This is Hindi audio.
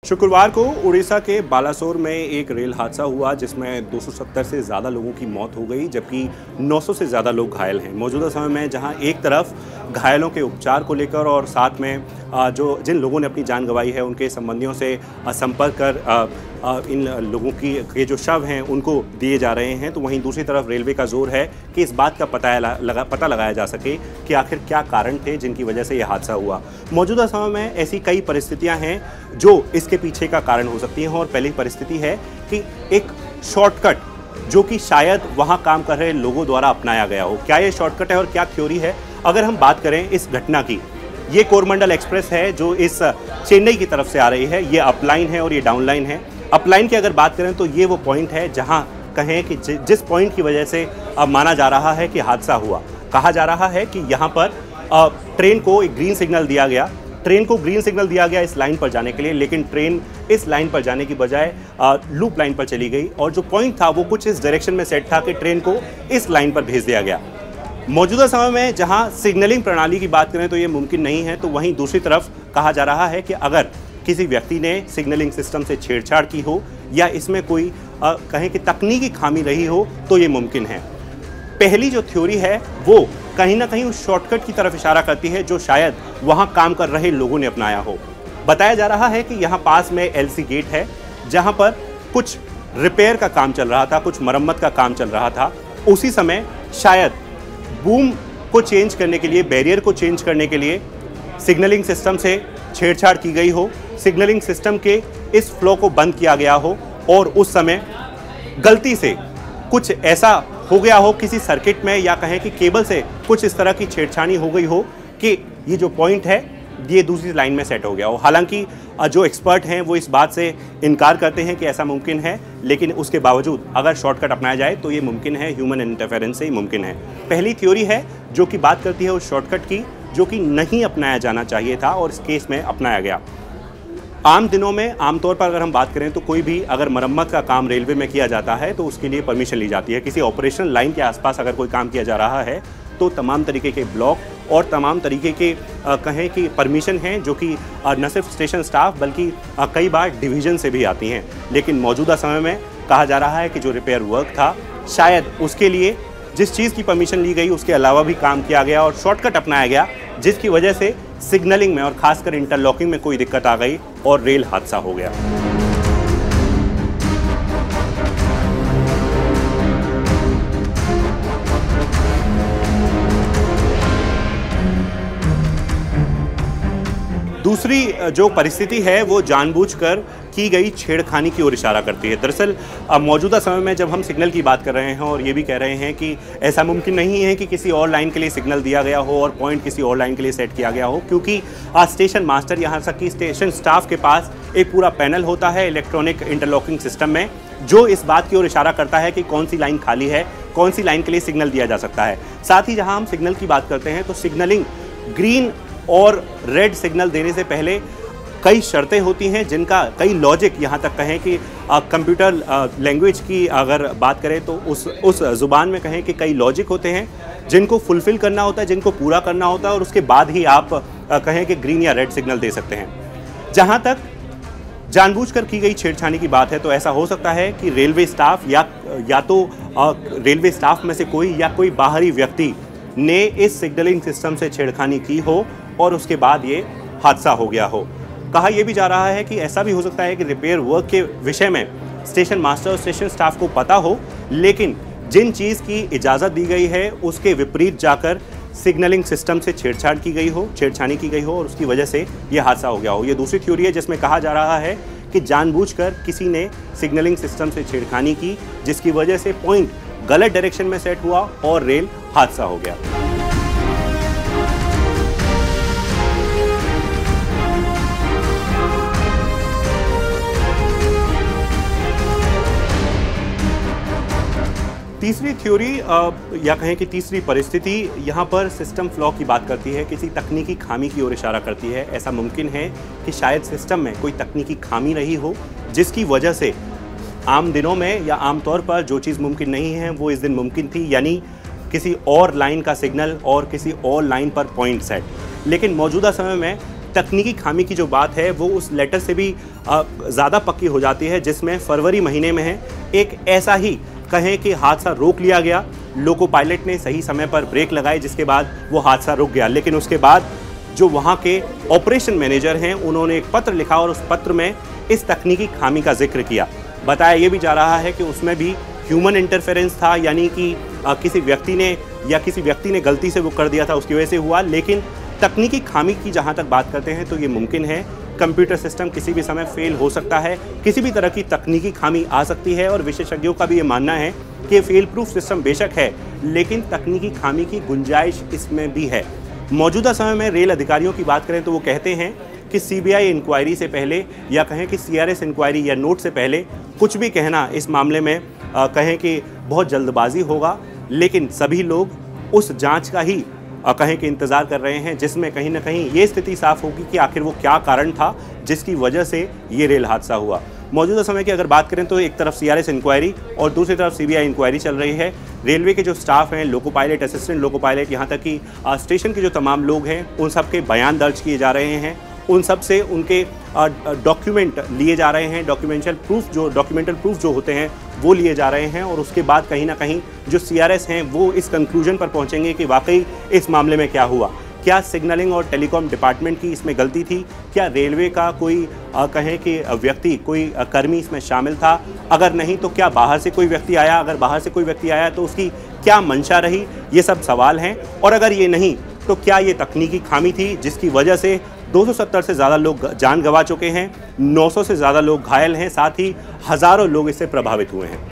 शुक्रवार को उड़ीसा के बालासोर में एक रेल हादसा हुआ जिसमें 270 से ज़्यादा लोगों की मौत हो गई, जबकि 900 से ज़्यादा लोग घायल हैं। मौजूदा समय में जहां एक तरफ घायलों के उपचार को लेकर और साथ में जिन लोगों ने अपनी जान गंवाई है उनके संबंधियों से संपर्क कर इन लोगों के जो शव हैं उनको दिए जा रहे हैं, तो वहीं दूसरी तरफ रेलवे का जोर है कि इस बात का पता लगाया जा सके कि आखिर क्या कारण थे जिनकी वजह से यह हादसा हुआ। मौजूदा समय में ऐसी कई परिस्थितियां हैं जो इसके पीछे का कारण हो सकती हैं, और पहली परिस्थिति है कि एक शॉर्टकट जो कि शायद वहां काम कर रहे लोगों द्वारा अपनाया गया हो। क्या ये शॉर्टकट है और क्या थ्योरी है? अगर हम बात करें इस घटना की, ये कोरमंडल एक्सप्रेस है जो इस चेन्नई की तरफ से आ रही है। ये अपलाइन है और ये डाउनलाइन है। अपलाइन की अगर बात करें तो ये वो पॉइंट है जहां कहें कि जिस पॉइंट की वजह से माना जा रहा है कि हादसा हुआ। कहा जा रहा है कि यहाँ पर ट्रेन को एक ग्रीन सिग्नल दिया गया। ट्रेन को ग्रीन सिग्नल दिया गया इस लाइन पर जाने के लिए, लेकिन ट्रेन इस लाइन पर जाने की बजाय लूप लाइन पर चली गई, और जो पॉइंट था वो कुछ इस डायरेक्शन में सेट था कि ट्रेन को इस लाइन पर भेज दिया गया। मौजूदा समय में जहां सिग्नलिंग प्रणाली की बात करें तो ये मुमकिन नहीं है, तो वहीं दूसरी तरफ कहा जा रहा है कि अगर किसी व्यक्ति ने सिग्नलिंग सिस्टम से छेड़छाड़ की हो या इसमें कोई कहें कि तकनीकी खामी रही हो तो ये मुमकिन है। पहली जो थ्योरी है वो कहीं ना कहीं उस शॉर्टकट की तरफ इशारा करती है जो शायद वहां काम कर रहे लोगों ने अपनाया हो। बताया जा रहा है कि यहाँ पास में एलसी गेट है जहां पर कुछ रिपेयर का काम चल रहा था, कुछ मरम्मत का काम चल रहा था। उसी समय शायद बूम को चेंज करने के लिए, बैरियर को चेंज करने के लिए सिग्नलिंग सिस्टम से छेड़छाड़ की गई हो, सिग्नलिंग सिस्टम के इस फ्लो को बंद किया गया हो, और उस समय गलती से कुछ ऐसा हो गया हो किसी सर्किट में या कहें कि केबल से कुछ इस तरह की छेड़छाड़ी हो गई हो कि ये जो पॉइंट है ये दूसरी लाइन में सेट हो गया हो। हालांकि जो एक्सपर्ट हैं वो इस बात से इनकार करते हैं कि ऐसा मुमकिन है, लेकिन उसके बावजूद अगर शॉर्टकट अपनाया जाए तो ये मुमकिन है, ह्यूमन इंटरफेरेंस से ही मुमकिन है। पहली थ्योरी है जो कि बात करती है उस शॉर्टकट की जो कि नहीं अपनाया जाना चाहिए था और इस केस में अपनाया गया। आम दिनों में आमतौर पर अगर हम बात करें तो कोई भी अगर मरम्मत का काम रेलवे में किया जाता है तो उसके लिए परमिशन ली जाती है। किसी ऑपरेशनल लाइन के आसपास अगर कोई काम किया जा रहा है तो तमाम तरीके के ब्लॉक और तमाम तरीके के कहें कि परमिशन हैं जो कि न सिर्फ स्टेशन स्टाफ बल्कि कई बार डिवीज़न से भी आती हैं। लेकिन मौजूदा समय में कहा जा रहा है कि जो रिपेयर वर्क था शायद उसके लिए जिस चीज़ की परमिशन ली गई उसके अलावा भी काम किया गया और शॉर्टकट अपनाया गया, जिसकी वजह से सिग्नलिंग में और खासकर इंटरलॉकिंग में कोई दिक्कत आ गई और रेल हादसा हो गया। दूसरी जो परिस्थिति है वो जानबूझकर की गई छेड़खानी की ओर इशारा करती है। दरअसल मौजूदा समय में जब हम सिग्नल की बात कर रहे हैं और ये भी कह रहे हैं कि ऐसा मुमकिन नहीं है कि किसी और लाइन के लिए सिग्नल दिया गया हो और पॉइंट किसी और लाइन के लिए सेट किया गया हो, क्योंकि स्टेशन मास्टर यहाँ तक कि स्टेशन स्टाफ के पास एक पूरा पैनल होता है इलेक्ट्रॉनिक इंटरलॉकिंग सिस्टम में, जो इस बात की ओर इशारा करता है कि कौन सी लाइन खाली है, कौन सी लाइन के लिए सिग्नल दिया जा सकता है। साथ ही जहाँ हम सिग्नल की बात करते हैं तो सिग्नलिंग ग्रीन और रेड सिग्नल देने से पहले कई शर्तें होती हैं जिनका कई लॉजिक, यहाँ तक कहें कि कंप्यूटर लैंग्वेज की अगर बात करें तो उस ज़ुबान में कहें कि कई लॉजिक होते हैं जिनको फुलफ़िल करना होता है, जिनको पूरा करना होता है, और उसके बाद ही आप कहें कि ग्रीन या रेड सिग्नल दे सकते हैं। जहाँ तक जानबूझकर की गई छेड़छाड़ी की बात है तो ऐसा हो सकता है कि रेलवे स्टाफ या तो रेलवे स्टाफ में से कोई या कोई बाहरी व्यक्ति ने इस सिग्नलिंग सिस्टम से छेड़खानी की हो और उसके बाद ये हादसा हो गया हो। कहा यह भी जा रहा है कि ऐसा भी हो सकता है कि रिपेयर वर्क के विषय में स्टेशन मास्टर और स्टेशन स्टाफ को पता हो, लेकिन जिन चीज़ की इजाज़त दी गई है उसके विपरीत जाकर सिग्नलिंग सिस्टम से छेड़छाड़ी की गई हो और उसकी वजह से यह हादसा हो गया हो। ये दूसरी थ्योरी है जिसमें कहा जा रहा है कि जानबूझकर किसी ने सिग्नलिंग सिस्टम से छेड़खानी की जिसकी वजह से पॉइंट गलत डायरेक्शन में सेट हुआ और रेल हादसा हो गया। तीसरी थ्योरी या कहें कि तीसरी परिस्थिति यहाँ पर सिस्टम फ्लॉ की बात करती है, किसी तकनीकी खामी की ओर इशारा करती है। ऐसा मुमकिन है कि शायद सिस्टम में कोई तकनीकी खामी रही हो जिसकी वजह से आम दिनों में या आम तौर पर जो चीज़ मुमकिन नहीं है वो इस दिन मुमकिन थी, यानी किसी और लाइन का सिग्नल और किसी और लाइन पर पॉइंट सेट। लेकिन मौजूदा समय में तकनीकी खामी की जो बात है वो उस लेटर से भी ज़्यादा पक्की हो जाती है, जिसमें फरवरी महीने में है एक ऐसा ही कहें कि हादसा रोक लिया गया। लोको पायलट ने सही समय पर ब्रेक लगाए, जिसके बाद वो हादसा रुक गया। लेकिन उसके बाद जो वहाँ के ऑपरेशन मैनेजर हैं उन्होंने एक पत्र लिखा और उस पत्र में इस तकनीकी खामी का जिक्र किया। बताया ये भी जा रहा है कि उसमें भी ह्यूमन इंटरफेरेंस था, यानी कि किसी व्यक्ति ने गलती से वो कर दिया था, उसकी वजह से हुआ। लेकिन तकनीकी खामी की जहाँ तक बात करते हैं तो ये मुमकिन है। कंप्यूटर सिस्टम किसी भी समय फेल हो सकता है, किसी भी तरह की तकनीकी खामी आ सकती है और विशेषज्ञों का भी ये मानना है कि फेल प्रूफ सिस्टम बेशक है, लेकिन तकनीकी खामी की गुंजाइश इसमें भी है। मौजूदा समय में रेल अधिकारियों की बात करें तो वो कहते हैं कि सीबीआई इंक्वायरी से पहले या कहें कि सीआरएस इंक्वायरी या नोट से पहले कुछ भी कहना इस मामले में कहें कि बहुत जल्दबाजी होगा। लेकिन सभी लोग उस जांच का ही कहें कि इंतज़ार कर रहे हैं, जिसमें कहीं ना कहीं ये स्थिति साफ होगी कि आखिर वो क्या कारण था जिसकी वजह से ये रेल हादसा हुआ। मौजूदा समय की अगर बात करें तो एक तरफ सीआरएस इंक्वायरी और दूसरी तरफ सीबीआई इंक्वायरी चल रही है। रेलवे के जो स्टाफ हैं, loco pilot, assistant loco pilot, यहाँ तक कि स्टेशन के जो तमाम लोग हैं, उन सब के बयान दर्ज किए जा रहे हैं। उन सब से उनके डॉक्यूमेंट लिए जा रहे हैं, डॉक्यूमेंटल प्रूफ जो होते हैं वो लिए जा रहे हैं। और उसके बाद कहीं ना कहीं जो सीआरएस हैं वो इस कंक्लूजन पर पहुंचेंगे कि वाकई इस मामले में क्या हुआ। क्या सिग्नलिंग और टेलीकॉम डिपार्टमेंट की इसमें गलती थी? क्या रेलवे का कोई कहें कि व्यक्ति, कोई कर्मी इसमें शामिल था? अगर नहीं तो क्या बाहर से कोई व्यक्ति आया? अगर बाहर से कोई व्यक्ति आया तो उसकी क्या मंशा रही? ये सब सवाल हैं। और अगर ये नहीं तो क्या ये तकनीकी खामी थी जिसकी वजह से 270 से ज़्यादा लोग जान गंवा चुके हैं, 900 से ज़्यादा लोग घायल हैं, साथ ही हज़ारों लोग इससे प्रभावित हुए हैं।